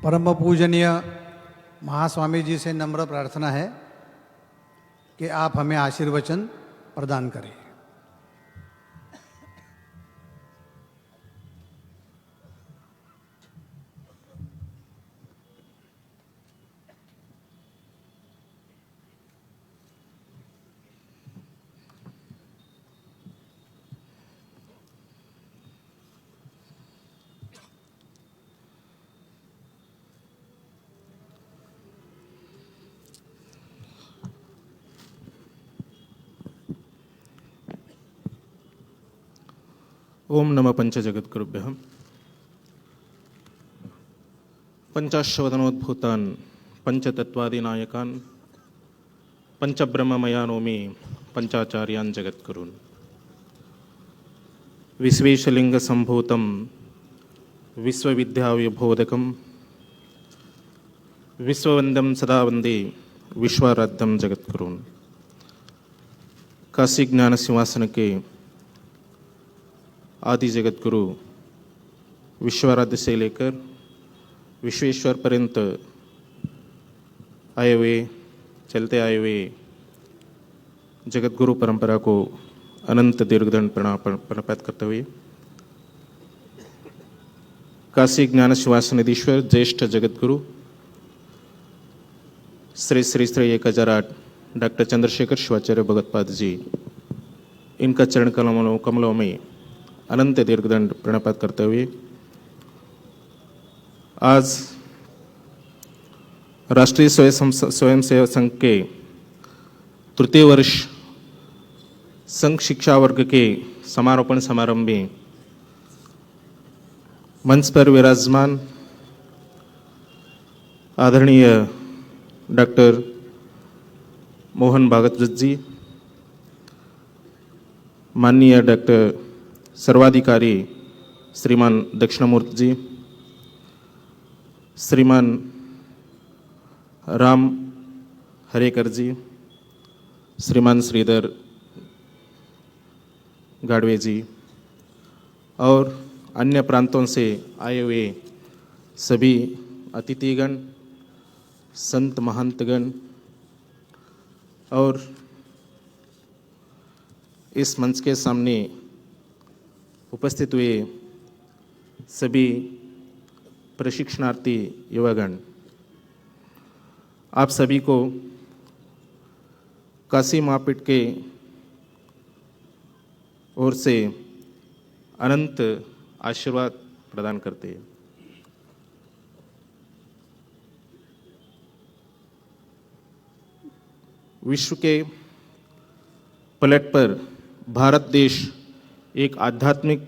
परम पूजनीय महास्वामी जी से नम्र प्रार्थना है कि आप हमें आशीर्वचन प्रदान करें। ओम नमः पंचजगद्गुरुभ्यः। पंचाश्वदनोद्भूतान् पंचतत्वादिनायकान् पंचब्रह्ममयानोमि पंचाचार्यान् जगद्गुरून् विश्वेशलिंगसम्भूतं विश्वविद्याविबोधकं विश्ववन्द्यं सदा वन्दे विश्वाराध्यं जगद्गुरून्। काशी ज्ञान सिंहासन के आदि जगत गुरु विश्वाराध्य से लेकर विश्वेश्वर पर्यंत आए हुए चलते आए हुए जगत गुरु परंपरा को अनंत दीर्घदंड प्रणाम प्रणपात करते हुए काशी ज्ञान सिंहासनाधीश्वर ज्येष्ठ जगत गुरु श्री श्री श्री 1008 डॉक्टर चंद्रशेखर शिवाचार्य भगतपाद जी, इनका चरण कमलों में अनंत दीर्घदंड प्रणपात करते हुए आज राष्ट्रीय स्वयंसेवक संघ के तृतीय वर्ष संघ शिक्षा वर्ग के समारोपण समारंभ में मंच पर विराजमान आदरणीय डॉक्टर मोहन भागवत जी, माननीय डॉक्टर सर्वाधिकारी श्रीमान दक्षिणामूर्ति जी, श्रीमान राम हरेकर जी, श्रीमान श्रीधर गाड़वे जी और अन्य प्रांतों से आए हुए सभी अतिथिगण, संत महंतगण और इस मंच के सामने उपस्थित हुए सभी प्रशिक्षणार्थी युवागण, आप सभी को काशी महापीठ के ओर से अनंत आशीर्वाद प्रदान करते हैं। विश्व के पलट पर भारत देश एक आध्यात्मिक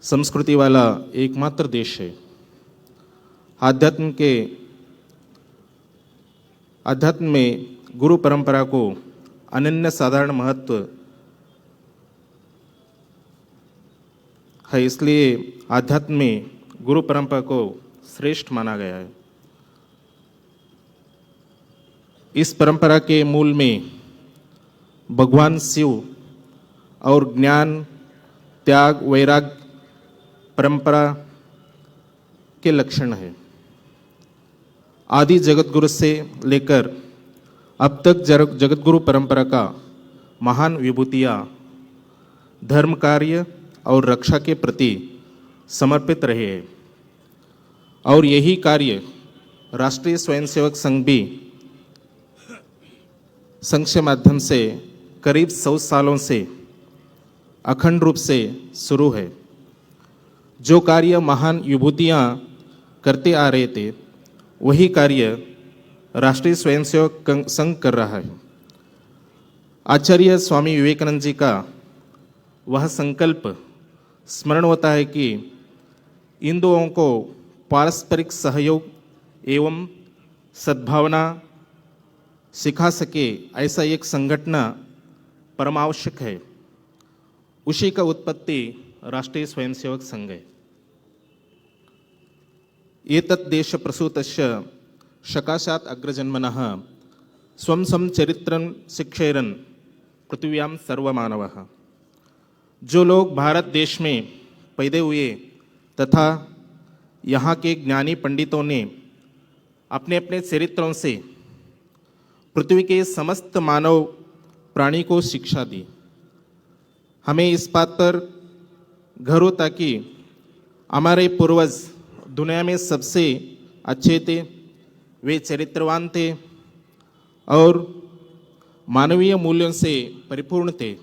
संस्कृति वाला एकमात्र देश है। आध्यात्म में गुरु परंपरा को अनन्य साधारण महत्व है, इसलिए आध्यात्म में गुरु परंपरा को श्रेष्ठ माना गया है। इस परंपरा के मूल में भगवान शिव और ज्ञान, त्याग, वैराग परंपरा के लक्षण है। आदि जगतगुरु से लेकर अब तक जगतगुरु परंपरा का महान विभूतियाँ धर्म कार्य और रक्षा के प्रति समर्पित रहे हैं और यही कार्य राष्ट्रीय स्वयंसेवक संघ भी संघ के माध्यम से करीब 100 सालों से अखंड रूप से शुरू है। जो कार्य महान विभूतियाँ करते आ रहे थे, वही कार्य राष्ट्रीय स्वयंसेवक संघ कर रहा है। आचार्य स्वामी विवेकानंद जी का वह संकल्प स्मरण होता है कि हिंदुओं को पारस्परिक सहयोग एवं सद्भावना सिखा सके, ऐसा एक संगठन परमावश्यक है। उसी का उत्पत्ति राष्ट्रीय स्वयंसेवक संघ है। एतत् देश प्रसूतस्य सकाशात् अग्रजन्मनः स्वं स्वं चरित्रं शिक्षेरन् पृथिव्यां सर्वमानवः। जो लोग भारत देश में पैदा हुए तथा यहाँ के ज्ञानी पंडितों ने अपने अपने चरित्रों से पृथ्वी के समस्त मानव प्राणी को शिक्षा दी। हमें इस बात पर गर्व था कि हमारे पूर्वज दुनिया में सबसे अच्छे थे, वे चरित्रवान थे और मानवीय मूल्यों से परिपूर्ण थे।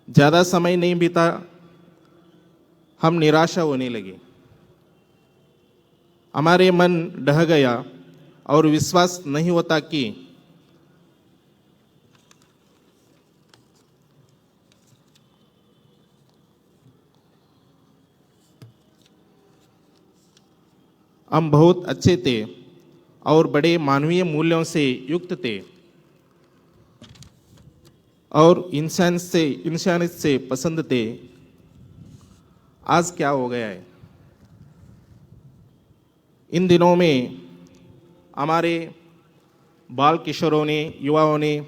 ज़्यादा समय नहीं बीता, हम निराशा होने लगे, हमारे मन ढह गया और विश्वास नहीं होता कि हम बहुत अच्छे थे और बड़े मानवीय मूल्यों से युक्त थे और इंसानियत से पसंद थे। आज क्या हो गया है? इन दिनों में हमारे बाल किशोरों ने, युवाओं ने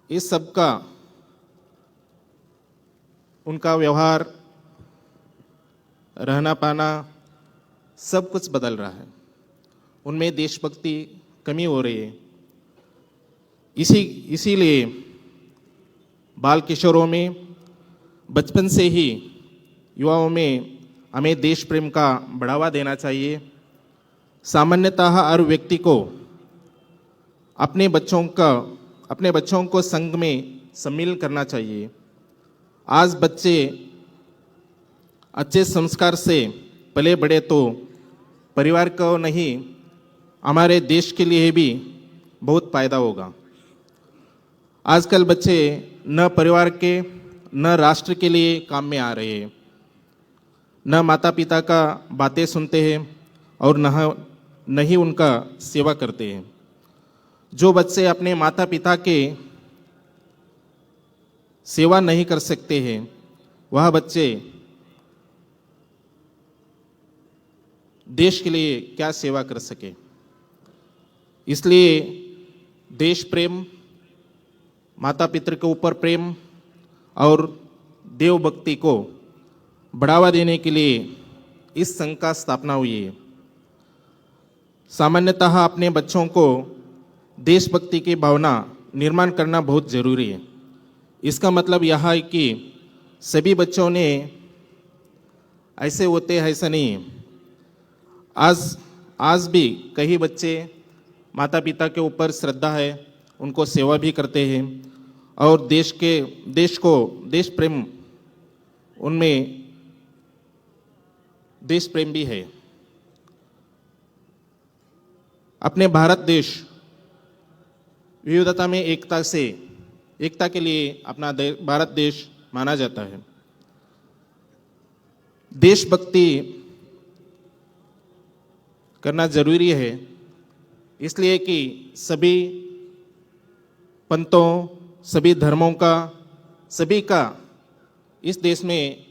इस सब का उनका व्यवहार, रहना पाना सब कुछ बदल रहा है। उनमें देशभक्ति कमी हो रही है। इसीलिए बाल किशोरों में, बचपन से ही युवाओं में हमें देश प्रेम का बढ़ावा देना चाहिए। सामान्यतः हर व्यक्ति को अपने बच्चों को संघ में सम्मिलित करना चाहिए। आज बच्चे अच्छे संस्कार से पले बड़े तो परिवार को नहीं, हमारे देश के लिए भी बहुत फायदा होगा। आजकल बच्चे न परिवार के न राष्ट्र के लिए काम में आ रहे हैं, न माता पिता का बातें सुनते हैं और न ही उनका सेवा करते हैं। जो बच्चे अपने माता पिता के सेवा नहीं कर सकते हैं, वह बच्चे देश के लिए क्या सेवा कर सके। इसलिए देश प्रेम, माता पिता के ऊपर प्रेम और देव भक्ति को बढ़ावा देने के लिए इस संघ का स्थापना हुई है। सामान्यतः अपने बच्चों को देशभक्ति की भावना निर्माण करना बहुत जरूरी है। इसका मतलब यह है कि सभी बच्चों ने ऐसे होते हैं, ऐसा नहीं है। आज भी कई बच्चे माता पिता के ऊपर श्रद्धा है, उनको सेवा भी करते हैं और देश प्रेम, उनमें देश प्रेम भी है। अपने भारत देश विविधता में एकता के लिए अपना भारत देश माना जाता है। देशभक्ति करना जरूरी है, इसलिए कि सभी पंथों, सभी धर्मों का, सभी का इस देश में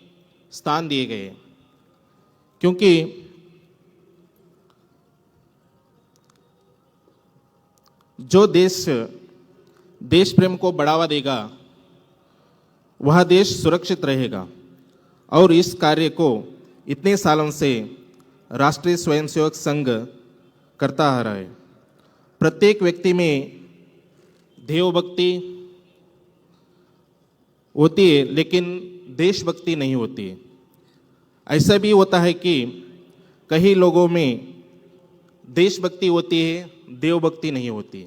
स्थान दिए गए। क्योंकि जो देश प्रेम को बढ़ावा देगा, वह देश सुरक्षित रहेगा। और इस कार्य को इतने सालों से राष्ट्रीय स्वयंसेवक संघ करता आ रहा है। प्रत्येक व्यक्ति में देवभक्ति होती है, लेकिन देशभक्ति नहीं होती है। ऐसा भी होता है कि कई लोगों में देशभक्ति होती है, देवभक्ति नहीं होती।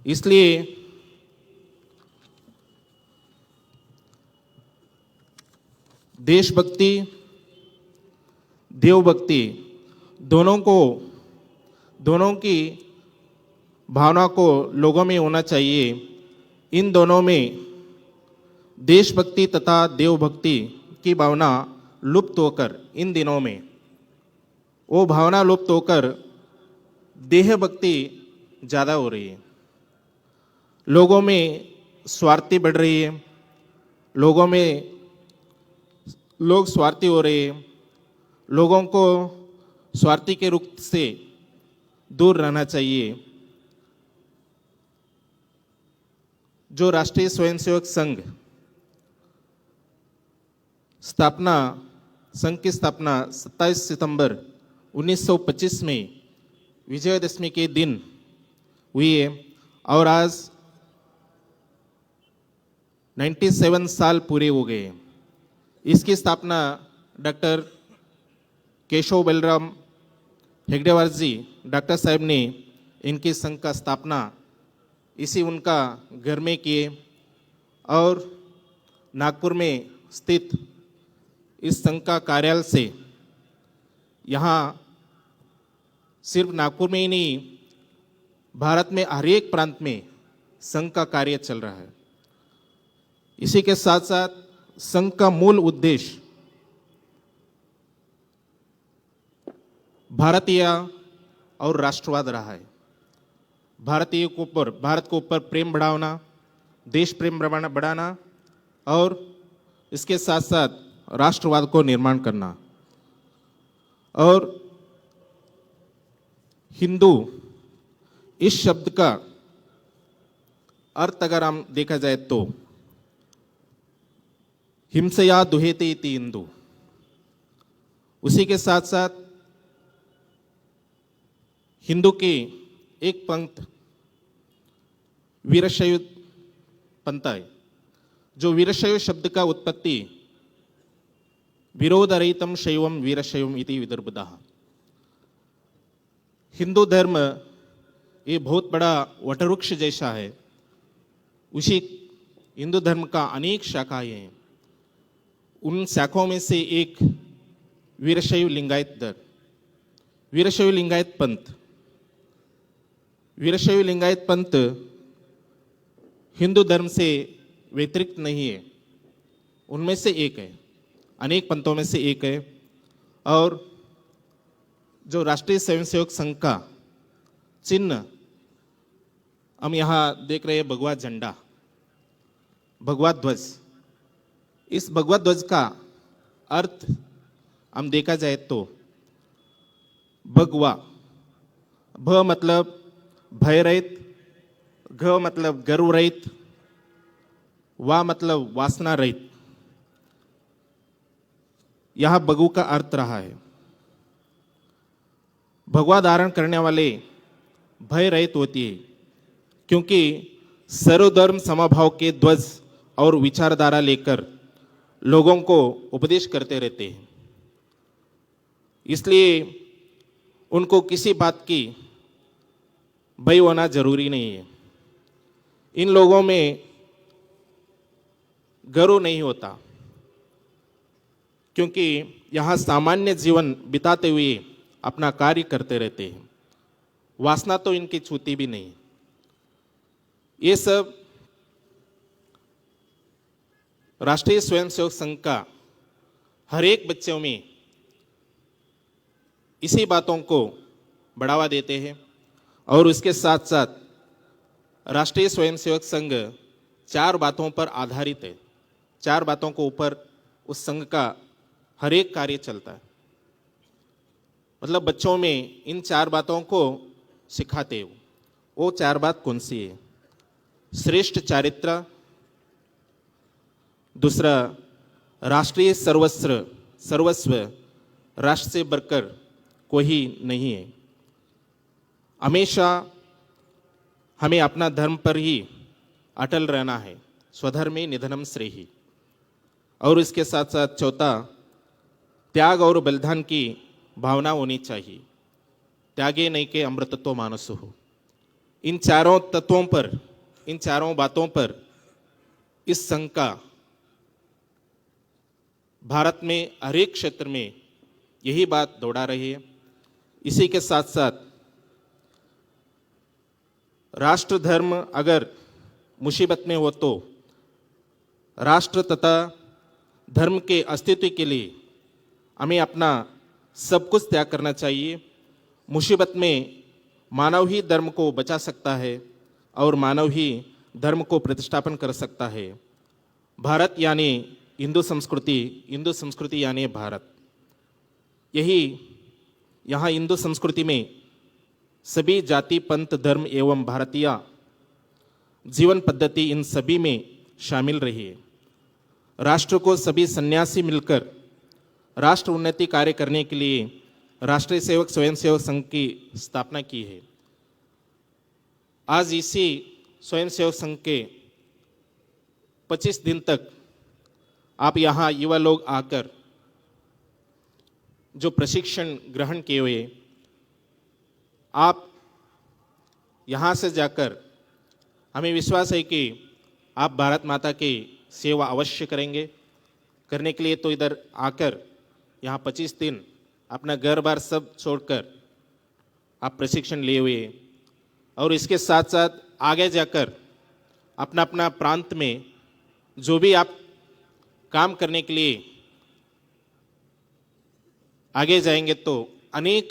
इसलिए देशभक्ति, देवभक्ति दोनों की भावना को लोगों में होना चाहिए। इन दोनों में देशभक्ति तथा देवभक्ति की भावना लुप्त होकर, इन दिनों में वो भावना लुप्त होकर देह भक्ति ज़्यादा हो रही है। लोगों में स्वार्थी बढ़ रही है, लोग स्वार्थी हो रहे हैं। लोगों को स्वार्थी के रुख से दूर रहना चाहिए। जो राष्ट्रीय स्वयंसेवक संघ स्थापना संघ की स्थापना 27 सितंबर 1925 में विजयदशमी के दिन हुई है और आज 97 साल पूरे हो गए। इसकी स्थापना डॉक्टर केशव बलराम हेगडेवार जी डॉक्टर साहब ने इनकी संघ का स्थापना इसी उनका घर में किए और नागपुर में स्थित इस संघ का कार्यालय से यहाँ सिर्फ नागपुर में ही नहीं भारत में हर एक प्रांत में संघ का कार्य चल रहा है। इसी के साथ साथ संघ का मूल उद्देश्य भारतीय और राष्ट्रवाद रहा है। भारत को ऊपर प्रेम बढ़ाना, देश प्रेम बढ़ाना और इसके साथ साथ राष्ट्रवाद को निर्माण करना। और हिंदू इस शब्द का अर्थ अगर हम देखा जाए तो हिंसया दुहेते इति हिंदू, उसी के साथ साथ हिंदू की एक पंक्ति वीरशैव पंथ है, जो वीरशैव शब्द का उत्पत्ति विरोधरहितम शैवम वीरशैवम इति विदर्भदा। हिंदू धर्म ये बहुत बड़ा वटवृक्ष जैसा है। उसी हिंदू धर्म का अनेक शाखाएं हैं। उन शाखाओं में से एक वीरशैव लिंगायत धर्म, वीरशैव लिंगायत पंथ। वीरशैव लिंगायत पंथ हिंदू धर्म से व्यतिरिक्त नहीं है, उनमें से एक है, अनेक पंथों में से एक है। और जो राष्ट्रीय स्वयंसेवक संघ का चिन्ह हम यहाँ देख रहे हैं, भगवा झंडा, भगवा ध्वज। इस भगवा ध्वज का अर्थ हम देखा जाए तो भगवा, भ मतलब भय रहित, घ मतलब गर्व रहित, वा मतलब वासना रहित, यह भगु का अर्थ रहा है। भगवा धारण करने वाले भय रहित होती है, क्योंकि सर्वधर्म समभाव के ध्वज और विचारधारा लेकर लोगों को उपदेश करते रहते हैं। इसलिए उनको किसी बात की भय होना जरूरी नहीं है। इन लोगों में गर्व नहीं होता, क्योंकि यहाँ सामान्य जीवन बिताते हुए अपना कार्य करते रहते हैं। वासना तो इनकी छूती भी नहीं। ये सब राष्ट्रीय स्वयंसेवक संघ का हर एक बच्चों में इसी बातों को बढ़ावा देते हैं। और उसके साथ साथ राष्ट्रीय स्वयंसेवक संघ 4 बातों पर आधारित है। 4 बातों को ऊपर उस संघ का हर एक कार्य चलता है। मतलब बच्चों में इन 4 बातों को सिखाते हो। वो 4 बात कौन सी है? श्रेष्ठ चारित्र, दूसरा राष्ट्रीय सर्वस्व राष्ट्र से बढ़कर कोई नहीं है। हमेशा हमें अपना धर्म पर ही अटल रहना है। स्वधर्मे निधनम श्रेयः। और इसके साथ साथ चौथा, त्याग और बलिदान की भावना होनी चाहिए। त्यागे नहीं के अमृतत्व मानसो हो। इन 4 तत्वों पर, इन 4 बातों पर इस संघ का भारत में हर एक क्षेत्र में यही बात दौड़ा रही है। इसी के साथ साथ राष्ट्र धर्म अगर मुसीबत में हो तो राष्ट्र तथा धर्म के अस्तित्व के लिए हमें अपना सब कुछ त्याग करना चाहिए। मुसीबत में मानव ही धर्म को बचा सकता है और मानव ही धर्म को प्रतिष्ठापन कर सकता है। भारत यानी हिंदू संस्कृति यानी भारत। यही यहाँ हिंदू संस्कृति में सभी जाति, पंथ, धर्म एवं भारतीय जीवन पद्धति इन सभी में शामिल रही है। राष्ट्र को सभी सन्यासी मिलकर राष्ट्र उन्नति कार्य करने के लिए राष्ट्रीय सेवक स्वयंसेवक संघ की स्थापना की है। आज इसी स्वयंसेवक संघ के 25 दिन तक आप यहाँ युवा लोग आकर जो प्रशिक्षण ग्रहण किए हुए, आप यहाँ से जाकर हमें विश्वास है कि आप भारत माता की सेवा अवश्य करेंगे। करने के लिए तो इधर आकर यहाँ 25 दिन अपना घर बार सब छोड़कर आप प्रशिक्षण लिए हुए, और इसके साथ साथ आगे जाकर अपना अपना प्रांत में जो भी आप काम करने के लिए आगे जाएंगे तो अनेक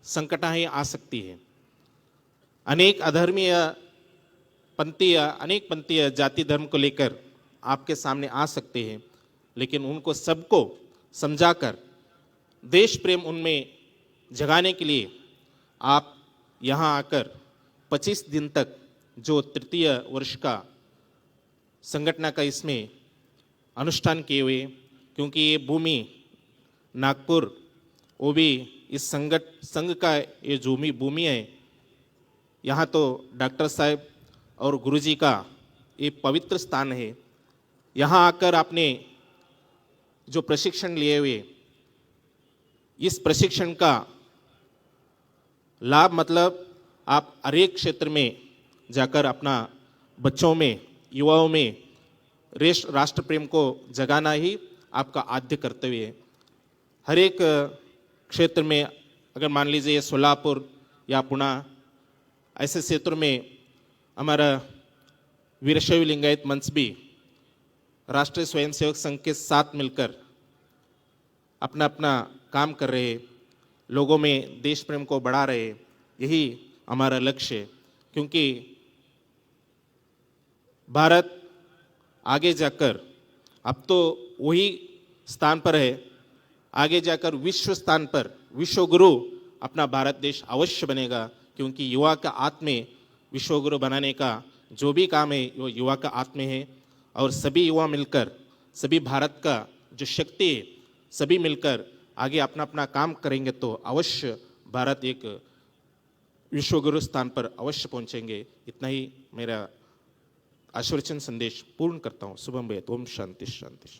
संकटाएं आ सकती है। अनेक अधर्मीय पंथीय, अनेक पंथीय जाति धर्म को लेकर आपके सामने आ सकते हैं, लेकिन उनको सबको समझाकर देश प्रेम उनमें जगाने के लिए आप यहाँ आकर 25 दिन तक जो तृतीय वर्ष का संगठन का इसमें अनुष्ठान किए हुए, क्योंकि ये भूमि नागपुर वो भी इस संघ का ये जो भूमि है, यहाँ तो डॉक्टर साहब और गुरुजी का ये पवित्र स्थान है। यहाँ आकर आपने जो प्रशिक्षण लिए हुए, इस प्रशिक्षण का लाभ मतलब आप हर एक क्षेत्र में जाकर अपना बच्चों में, युवाओं में राष्ट्र प्रेम को जगाना ही आपका आद्य कर्तव्य है। हर एक क्षेत्र में अगर मान लीजिए सोलापुर या पुणे ऐसे क्षेत्रों में हमारा वीरशैव लिंगायत मंच भी राष्ट्रीय स्वयंसेवक संघ के साथ मिलकर अपना अपना काम कर रहे, लोगों में देश प्रेम को बढ़ा रहे। यही हमारा लक्ष्य है, क्योंकि भारत आगे जाकर अब तो वही स्थान पर है, आगे जाकर विश्व स्थान पर विश्व गुरु अपना भारत देश अवश्य बनेगा, क्योंकि युवा का आत्म विश्व गुरु बनाने का जो भी काम है वो युवा का आत्म है। और सभी युवा मिलकर, सभी भारत का जो शक्ति है, सभी मिलकर आगे अपना अपना काम करेंगे तो अवश्य भारत एक विश्व गुरु स्थान पर अवश्य पहुंचेंगे। इतना ही मेरा आशीर्वचन संदेश पूर्ण करता हूँ। शुभम भयत। ओम शांति शांति।